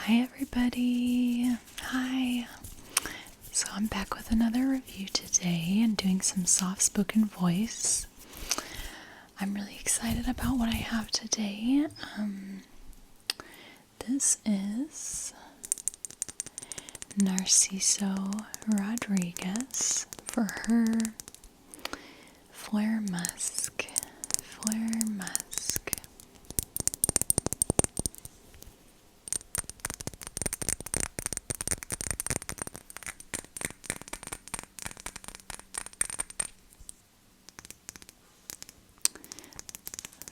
Hi everybody. Hi. So I'm back with another review today and doing some soft-spoken voice. I'm really excited about what I have today. This is Narciso Rodriguez for her Fleur Musc. Fleur Musc.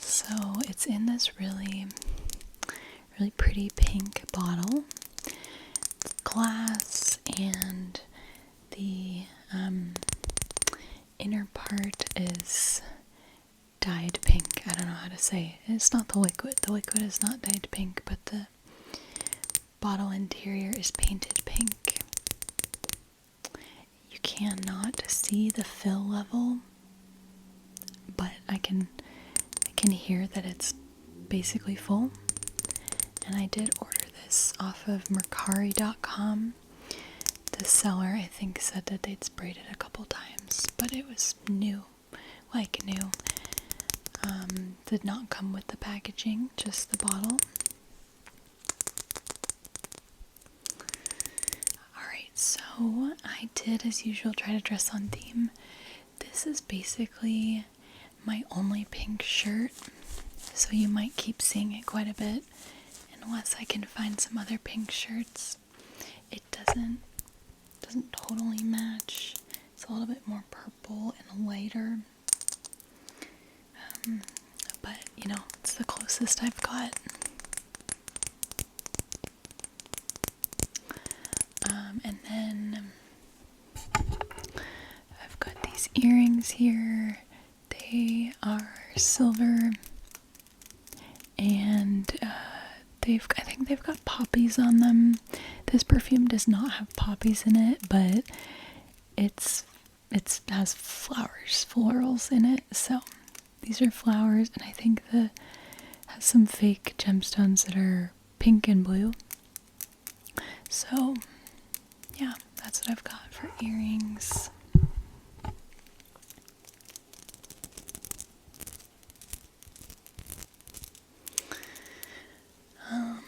So it's in this really pretty pink bottle. It's glass, and the inner part is dyed pink. I don't know how to say it. It's not the liquid. The liquid is not dyed pink, but the bottle interior is painted pink. You cannot see the fill level, but I can hear that it's basically full. And I did order this off of Mercari.com. The seller, I think, said that they'd sprayed it a couple times, but it was new, like new. Did not come with the packaging, just the bottle. Alright, so I did, as usual, try to dress on theme. This is basically my only pink shirt, so you might keep seeing it quite a bit unless I can find some other pink shirts. It doesn't totally match. It's a little bit more purple and lighter. But, you know, it's the closest I've got. And then I've got these earrings here. They are silver, and I think they've got poppies on them. This perfume does not have poppies in it, but it has flowers, florals in it. So these are flowers, and I think has some fake gemstones that are pink and blue. So yeah, that's what I've got for earrings.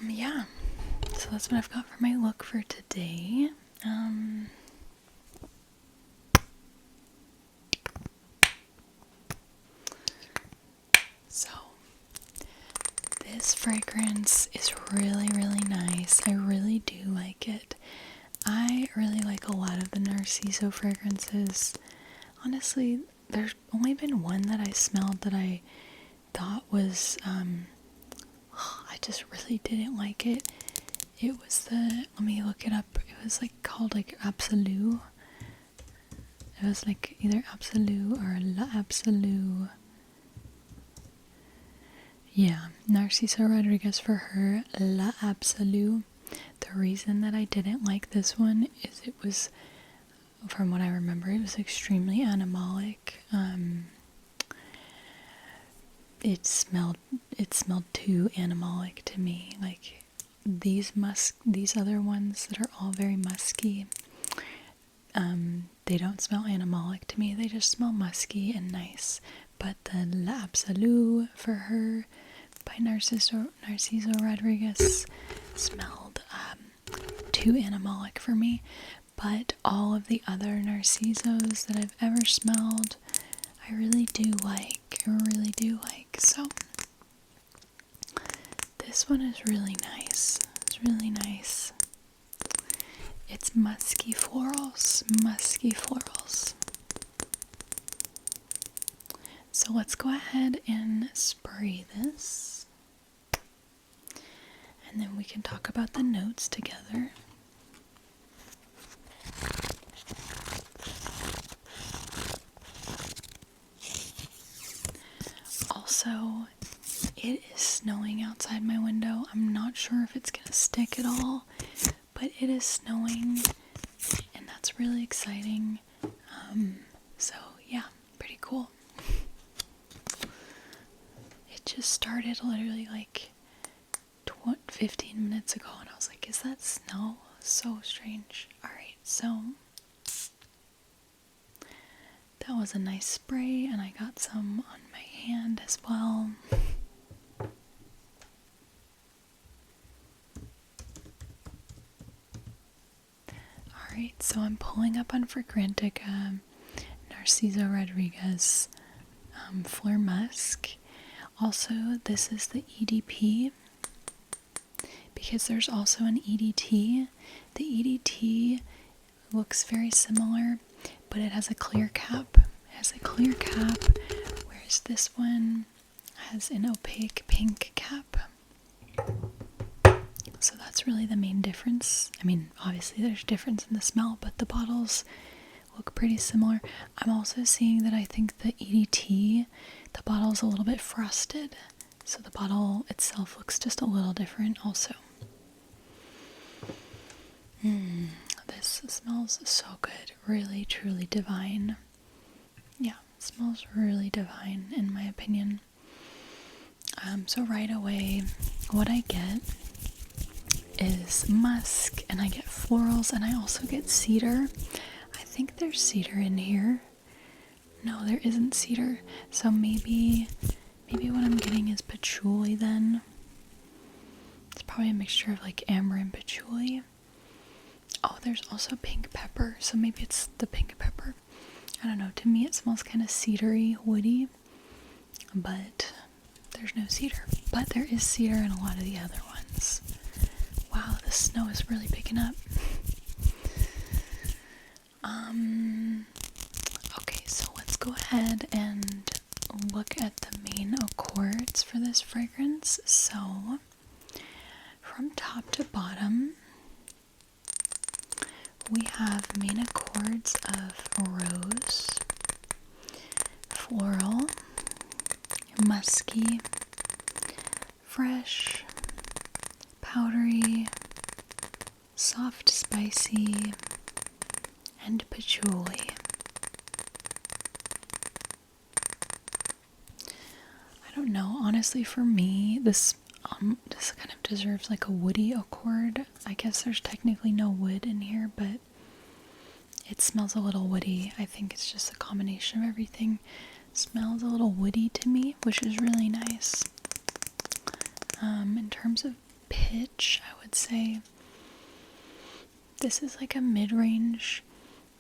Yeah, so that's what I've got for my look for today. So this fragrance is really nice. I really do like it. I really like a lot of the Narciso fragrances. Honestly, there's only been one that I smelled that I thought was, I just really didn't like it. It was let me look it up. It was called Absolu. It was either Absolu or La Absolu. Yeah, Narciso Rodriguez for her La Absolu. The reason that I didn't like this one is it was, from what I remember, it was extremely animalic. It smelled too animalic to me. These other ones that are all very musky, they don't smell animalic to me. They just smell musky and nice. But the La Absolu for her by Narciso Rodriguez smelled too animalic for me. But all of the other Narcisos that I've ever smelled, I really do like. So this one is really nice. It's really nice. It's musky florals. So let's go ahead and spray this, and then we can talk about the notes together. Also, it is snowing outside my window. I'm not sure if it's gonna stick at all, but it is snowing, and that's really exciting. So yeah, pretty cool. It just started literally 15 minutes ago, and I was was like, is that snow? So strange. Alright, so that was a nice spray, and I got some on my hand as well. Alright, so I'm pulling up on Fragrantica Narciso Rodriguez Fleur Musc. Also, this is the EDP, because there's also an EDT. The EDT looks very similar, but it has a clear cap. Whereas this one has an opaque pink cap. So that's really the main difference. I mean, obviously there's difference in the smell, but the bottles look pretty similar. I'm also seeing that I think the EDT, the bottle is a little bit frosted. So the bottle itself looks just a little different also. This smells so good. Really, truly divine. Yeah, it smells really divine in my opinion. So right away, what I get is musk, and I get florals, and I also get cedar. I think there's cedar in here. No, there isn't cedar. So maybe what I'm getting is patchouli then. It's probably a mixture of like amber and patchouli. Oh, there's also pink pepper, so maybe it's the pink pepper. I don't know, to me it smells kind of cedary, woody, but there's no cedar. But there is cedar in a lot of the other ones. Wow, the snow is really picking up. Okay, so let's go ahead and look at the main accords for this fragrance. So, from top to bottom, we have main accords of rose, floral, musky, fresh, powdery, soft spicy, and patchouli. I don't know, honestly for me, this kind of deserves like a woody accord. I guess there's technically no wood in here, but it smells a little woody. I think it's just a combination of everything. It smells a little woody to me, which is really nice. In terms of pitch, I would say this is like a mid-range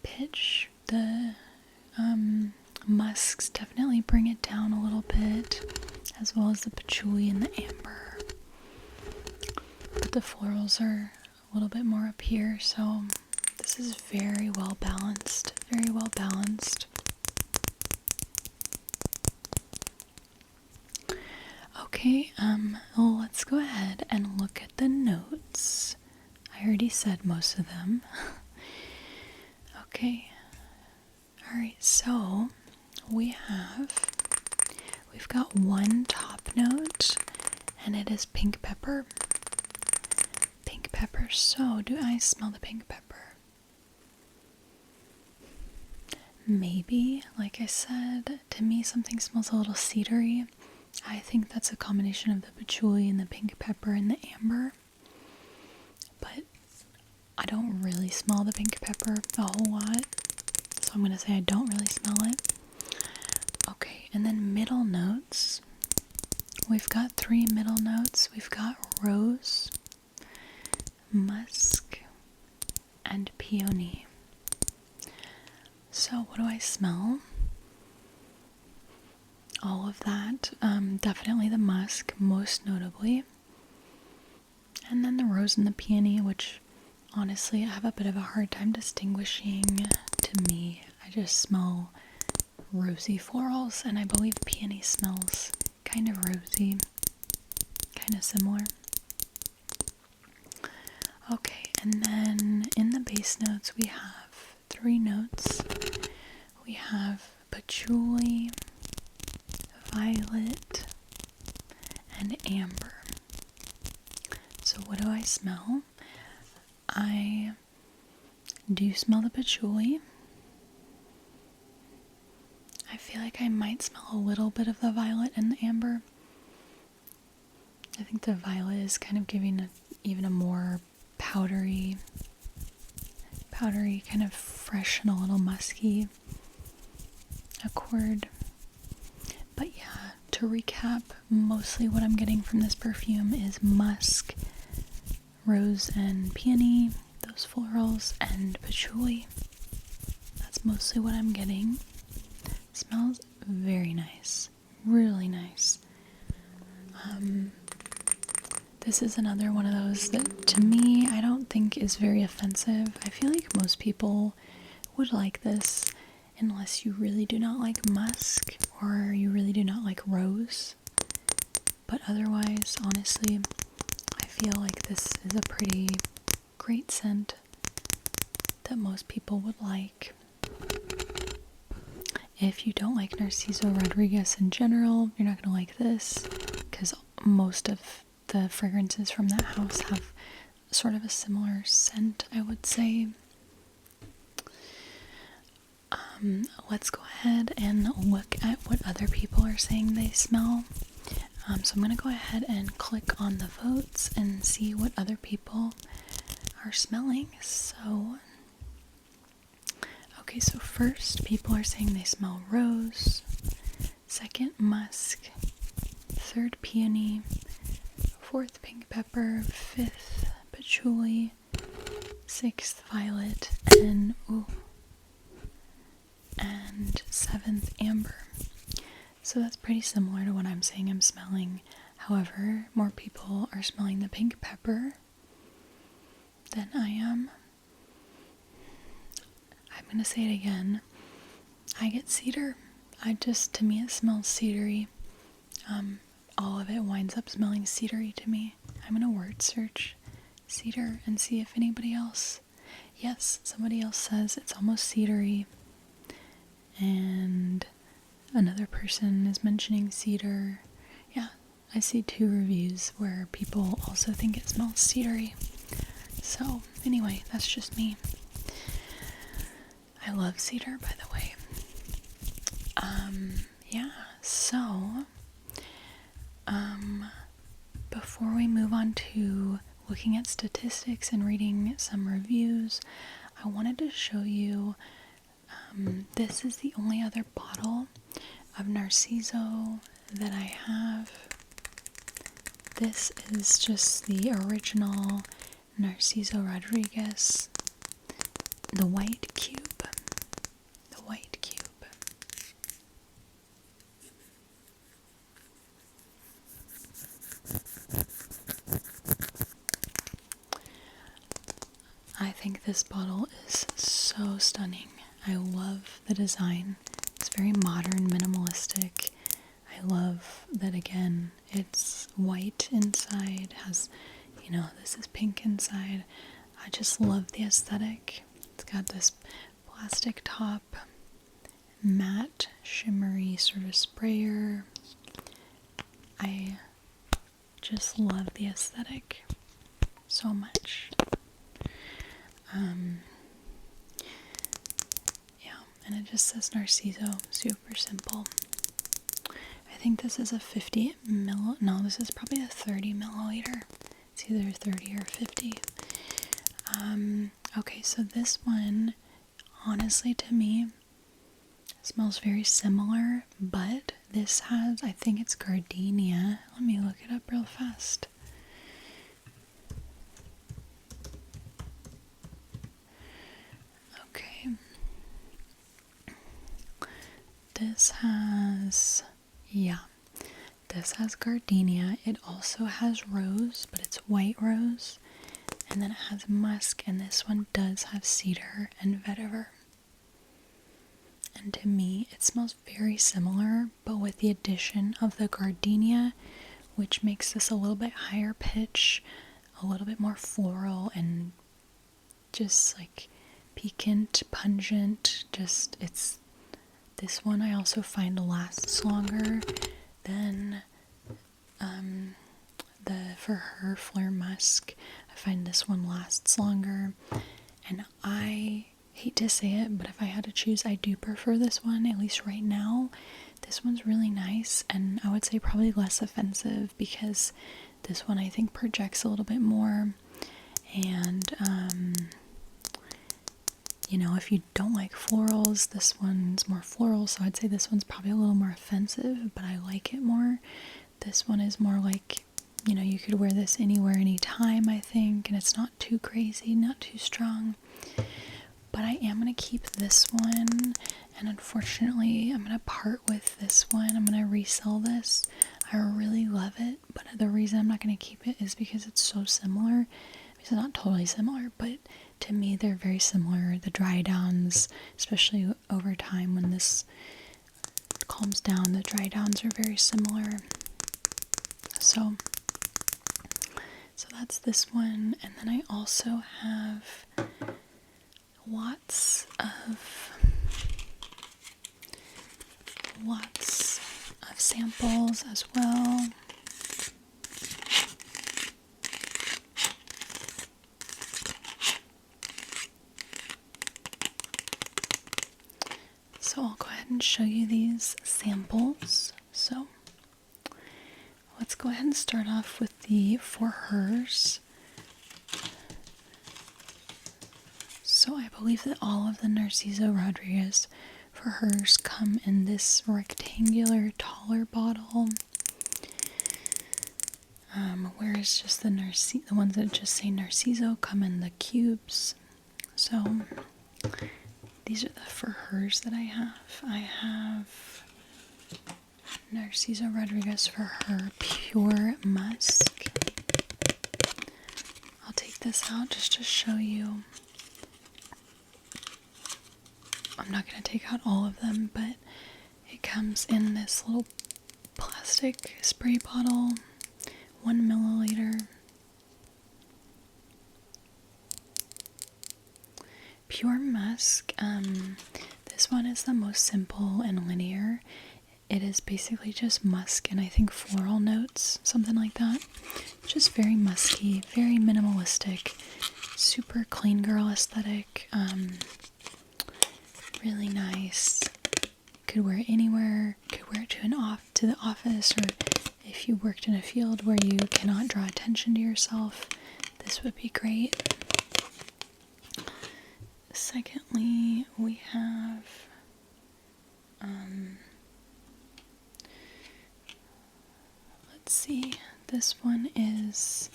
pitch. The musks definitely bring it down a little bit, as well as the patchouli and the amber. But the florals are a little bit more up here, so this is very well balanced. Very well balanced. Okay, let's go ahead and look at the notes. I already said most of them. Okay. Alright, so we've got one top note, and it is pink pepper. Pink pepper. So, do I smell the pink pepper? Maybe, like I said, to me something smells a little cedary. I think that's a combination of the patchouli and the pink pepper and the amber. But I don't really smell the pink pepper a whole lot, so I'm going to say I don't really smell it. Okay, and then middle notes. We've got 3 middle notes. We've got rose, musk, and peony. So what do I smell? All of that. Definitely the musk, most notably. And then the rose and the peony, which honestly I have a bit of a hard time distinguishing. To me, I just smell rosy florals, and I believe peony smells kind of rosy, kind of similar. Okay, and then in the base notes we have 3 notes. We have patchouli, violet, and amber. So what do I smell? I do smell the patchouli. I feel like I might smell a little bit of the violet and the amber. I think the violet is kind of giving even a more powdery, kind of fresh and a little musky accord. But yeah, to recap, mostly what I'm getting from this perfume is musk, rose and peony, those florals, and patchouli. That's mostly what I'm getting. It smells very nice, really nice. This is another one of those that, to me, I don't think is very offensive. I feel like most people would like this, unless you really do not like musk or you really do not like rose. But otherwise, honestly, I feel like this is a pretty great scent that most people would like. If you don't like Narciso Rodriguez in general, you're not going to like this, because most of the fragrances from that house have sort of a similar scent, I would say. Let's go ahead and look at what other people are saying they smell. So I'm going to go ahead and click on the votes and see what other people are smelling. So, okay, so first, people are saying they smell rose. Second, musk. Third, peony. Fourth, pink pepper. Fifth, patchouli. Sixth, violet. And seventh, amber. So that's pretty similar to what I'm saying I'm smelling. However, more people are smelling the pink pepper than I am. I'm gonna say it again. I get cedar. To me it smells cedary. All of it winds up smelling cedary to me. I'm gonna word search cedar and see if anybody else. Yes, somebody else says it's almost cedary. And another person is mentioning cedar. Yeah, I see 2 reviews where people also think it smells cedary. So, anyway, that's just me. I love cedar, by the way. Yeah, so, before we move on to looking at statistics and reading some reviews, I wanted to show you, this is the only other bottle of Narciso that I have. This is just the original Narciso Rodriguez, the white cube. The white cube. I think this bottle is so stunning. I love the design. It's very modern, minimalistic. I love that, again, it's white inside, has, this is pink inside. I just love the aesthetic. It's got this plastic top, matte, shimmery sort of sprayer. I just love the aesthetic so much. Yeah, and it just says Narciso, super simple. I think this is a 50 ml, no, this is probably a 30 milliliter. It's either 30 or 50. Okay, so this one, honestly, to me, smells very similar, but this has, I think it's gardenia. Let me look it up real fast. Okay. This has gardenia. It also has rose, but it's white rose. And then it has musk, and this one does have cedar and vetiver. And to me, it smells very similar, but with the addition of the gardenia, which makes this a little bit higher pitch, a little bit more floral, and just like piquant, pungent. This one I also find lasts longer than for her Fleur Musc. I find this one lasts longer, and I hate to say it, but if I had to choose, I do prefer this one, at least right now. This one's really nice, and I would say probably less offensive, because this one I think projects a little bit more, and you know, if you don't like florals, this one's more floral, so I'd say this one's probably a little more offensive, but I like it more. This one is more like, you know, you could wear this anywhere, anytime, I think, and it's not too crazy, not too strong. But I am going to keep this one, and unfortunately, I'm going to part with this one. I'm going to resell this. I really love it, but the reason I'm not going to keep it is because it's so similar. It's not totally similar, but to me, they're very similar. The dry downs, especially over time when this calms down, the dry downs are very similar. So that's this one, and then I also have lots of samples as well. So I'll go ahead and show you these samples. So let's go ahead and start off with the For Hers. So I believe that all of the Narciso Rodriguez For Hers come in this rectangular, taller bottle. Whereas just the ones that just say Narciso come in the cubes. So these are the For Hers that I have. I have Narciso Rodriguez For Her Pure Musk. I'll take this out just to show you. I'm not going to take out all of them, but it comes in this little plastic spray bottle, 1 milliliter. Pure Musk. This one is the most simple and linear. It is basically just musk and I think floral notes, something like that. Just very musky, very minimalistic, super clean girl aesthetic. Really nice. Could wear it anywhere. Could wear it to the office, or if you worked in a field where you cannot draw attention to yourself, this would be great. Secondly, we have let's see. This one is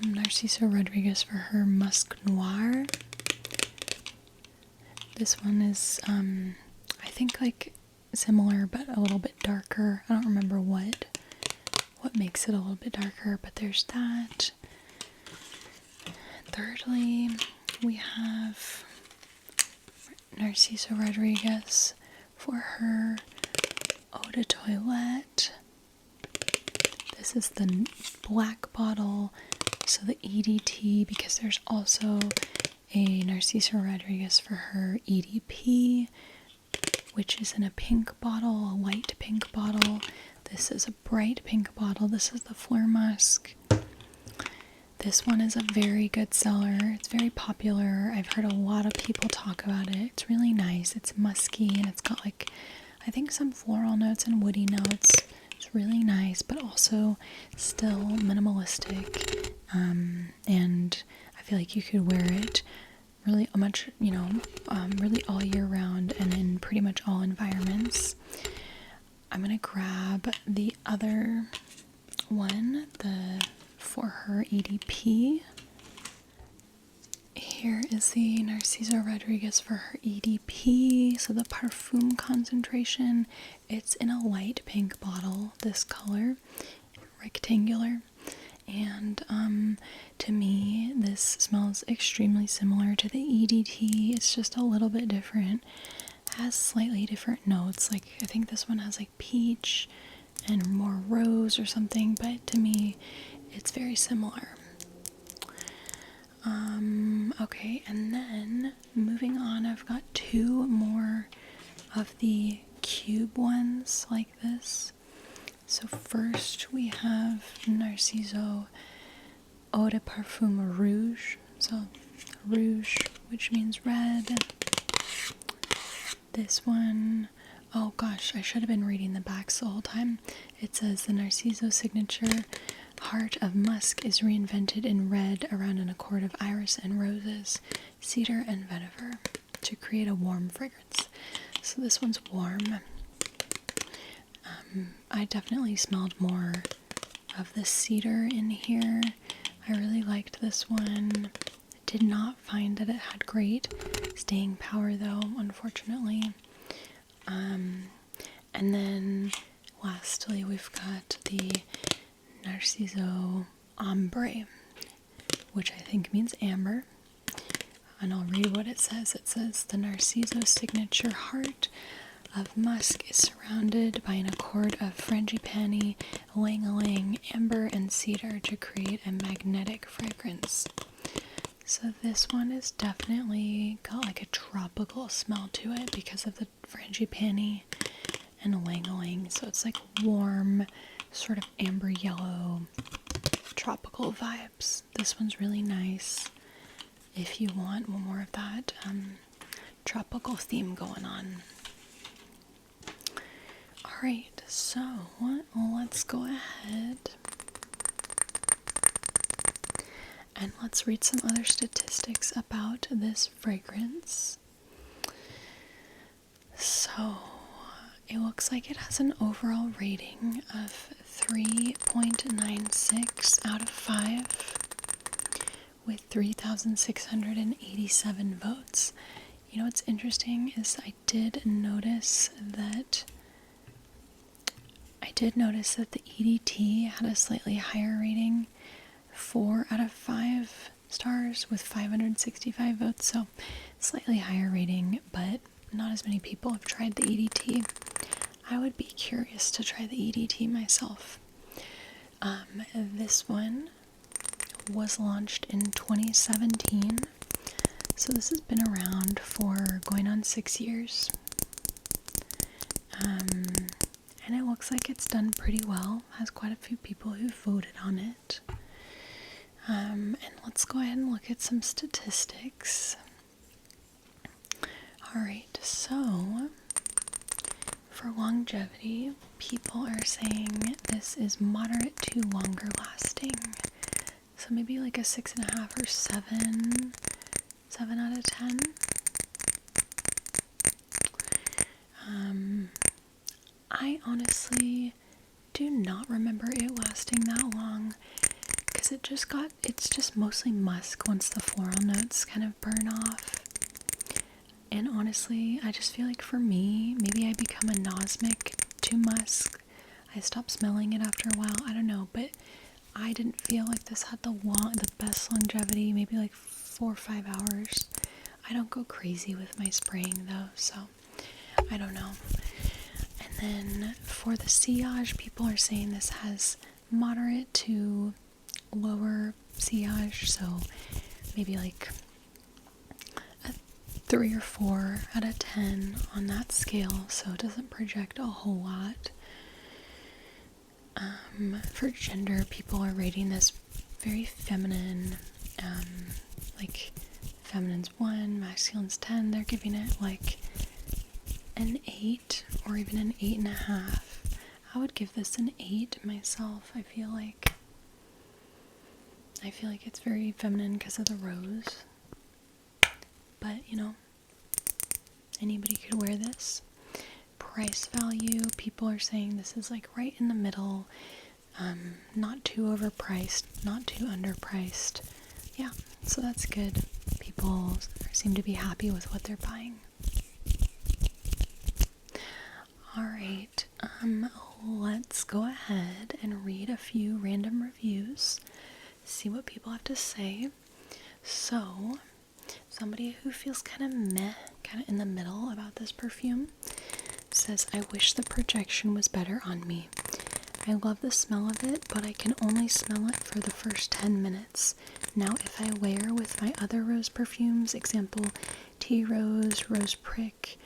Narciso Rodriguez For Her Musk Noir. This one is, I think, like, similar, but a little bit darker. I don't remember what makes it a little bit darker, but there's that. Thirdly, we have Narciso Rodriguez For Her Eau de Toilette. This is the black bottle, so the EDT, because there's also a Narciso Rodriguez For Her EDP, which is in a pink bottle, a light pink bottle. This is a bright pink bottle. This is the Fleur Musc. This one is a very good seller. It's very popular. I've heard a lot of people talk about it. It's really nice. It's musky and it's got, like, I think some floral notes and woody notes. It's really nice, but also still minimalistic. And I feel like you could wear it really much, you know, really all year round and in pretty much all environments. I'm gonna grab the other one, the For Her EDP. Here is the Narciso Rodriguez For Her EDP. So the Perfume concentration, it's in a light pink bottle, this color, rectangular. And to me, this smells extremely similar to the EDT. It's just a little bit different. It has slightly different notes. Like, I think this one has like peach and more rose or something, but to me, it's very similar. Okay, and then moving on, I've got two more of the cube ones like this. So first we have Narciso Eau de Parfum Rouge. So rouge, which means red. This one, oh gosh, I should have been reading the backs the whole time. It says the Narciso Signature heart of musk is reinvented in red around an accord of iris and roses, cedar and vetiver to create a warm fragrance. So this one's warm. I definitely smelled more of the cedar in here. I really liked this one. Did not find that it had great staying power though, unfortunately. And then lastly we've got the Narciso Ombre, which I think means amber. And I'll read what it says. It says, the Narciso signature heart of musk is surrounded by an accord of frangipani, ylang-ylang, amber, and cedar to create a magnetic fragrance. So this one is definitely got like a tropical smell to it because of the frangipani and ylang-ylang. So it's like warm, sort of amber yellow, tropical vibes. This one's really nice if you want more of that tropical theme going on. Alright, so let's go ahead and let's read some other statistics about this fragrance. So, it looks like it has an overall rating of 3.96 out of 5 with 3,687 votes. You know what's interesting is I did notice that the EDT had a slightly higher rating, 4 out of 5 stars with 565 votes, so slightly higher rating, but not as many people have tried the EDT. I would be curious to try the EDT myself. This one was launched in 2017, so this has been around for going on 6 years. And it looks like it's done pretty well. Has quite a few people who voted on it. And let's go ahead and look at some statistics. Alright, so for longevity, people are saying this is moderate to longer lasting. So maybe like a 6.5 or 7 out of 10. I honestly do not remember it lasting that long because it's just mostly musk once the floral notes kind of burn off. And honestly, I just feel like for me, maybe I become anosmic to musk. I stop smelling it after a while. I don't know, but I didn't feel like this had the best longevity, maybe like 4 or 5 hours. I don't go crazy with my spraying though, so I don't know. And then for the sillage, people are saying this has moderate to lower sillage, so maybe like a 3 or 4 out of 10 on that scale, so it doesn't project a whole lot. For gender, people are rating this very feminine, like feminine's 1, masculine's 10. They're giving it like an 8 or even an 8.5. I would give this an 8 myself. I feel like it's very feminine because of the rose. But, you know, anybody could wear this. Price value, people are saying this is like right in the middle. Not too overpriced, not too underpriced. Yeah, so that's good. People seem to be happy with what they're buying. Alright, let's go ahead and read a few random reviews, see what people have to say. So, somebody who feels kind of meh, kind of in the middle about this perfume, says, I wish the projection was better on me. I love the smell of it, but I can only smell it for the first 10 minutes. Now if I layer with my other rose perfumes, example, tea rose, rose prick,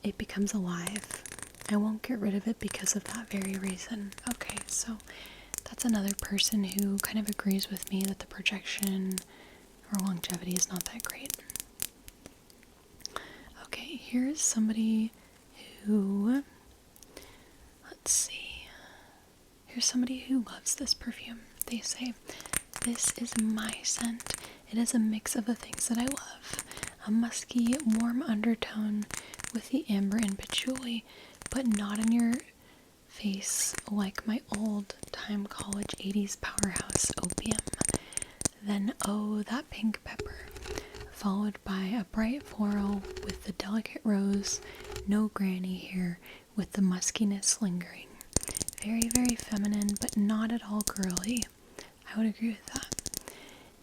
it becomes alive. I won't get rid of it because of that very reason. Okay, so that's another person who kind of agrees with me that the projection or longevity is not that great. Okay, here's somebody who, let's see, here's somebody who loves this perfume. they say. This is my scent. It is a mix of the things that I love. A musky, warm undertone with the amber and patchouli, but not in your face like my old-time college 80s powerhouse opium. Then, oh, that pink pepper, followed by a bright floral with the delicate rose, no granny here with the muskiness lingering. Very, very feminine, but not at all girly. I would agree with that.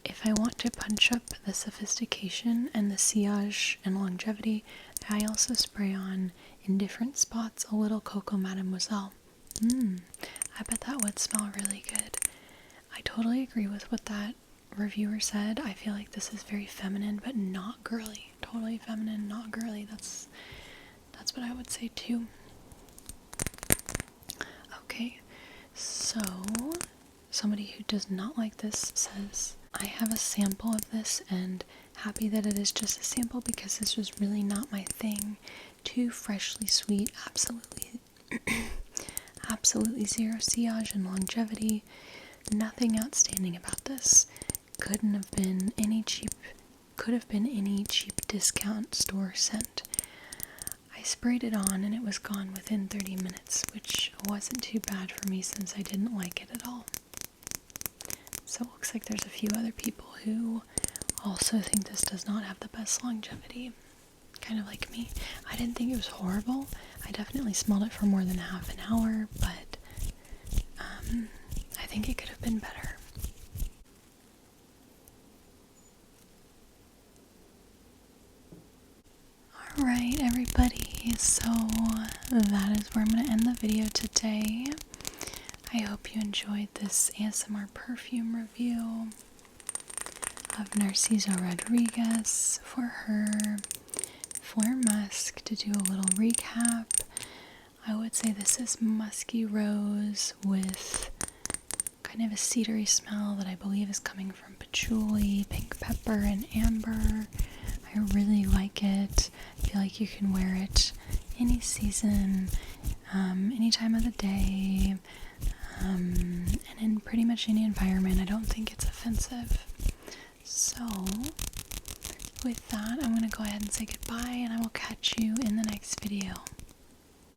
If I want to punch up the sophistication and the sillage and longevity, I also spray on, in different spots, a little Coco Mademoiselle. I bet that would smell really good. I totally agree with what that reviewer said. I feel like this is very feminine, but not girly. Totally feminine, not girly. That's what I would say too. Okay, so somebody who does not like this says, I have a sample of this and happy that it is just a sample because this was really not my thing. Too freshly sweet, absolutely absolutely zero sillage and longevity. Nothing outstanding about this. Could have been any cheap discount store scent. I sprayed it on and it was gone within 30 minutes, which wasn't too bad for me since I didn't like it at all. So it looks like there's a few other people who also think this does not have the best longevity. Kind of like me. I didn't think it was horrible. I definitely smelled it for more than half an hour, but I think it could have been better. Alright, everybody, so that is where I'm going to end the video today. I hope you enjoyed this ASMR perfume review of Narciso Rodriguez for her Fleur Musc. To do a little recap, I would say this is musky rose with kind of a cedary smell that I believe is coming from patchouli, pink pepper, and amber. I really like it. I feel like you can wear it any season, any time of the day, and in pretty much any environment. I don't think it's offensive. So, with that, I'm going to go ahead and say goodbye, and I will catch you in the next video.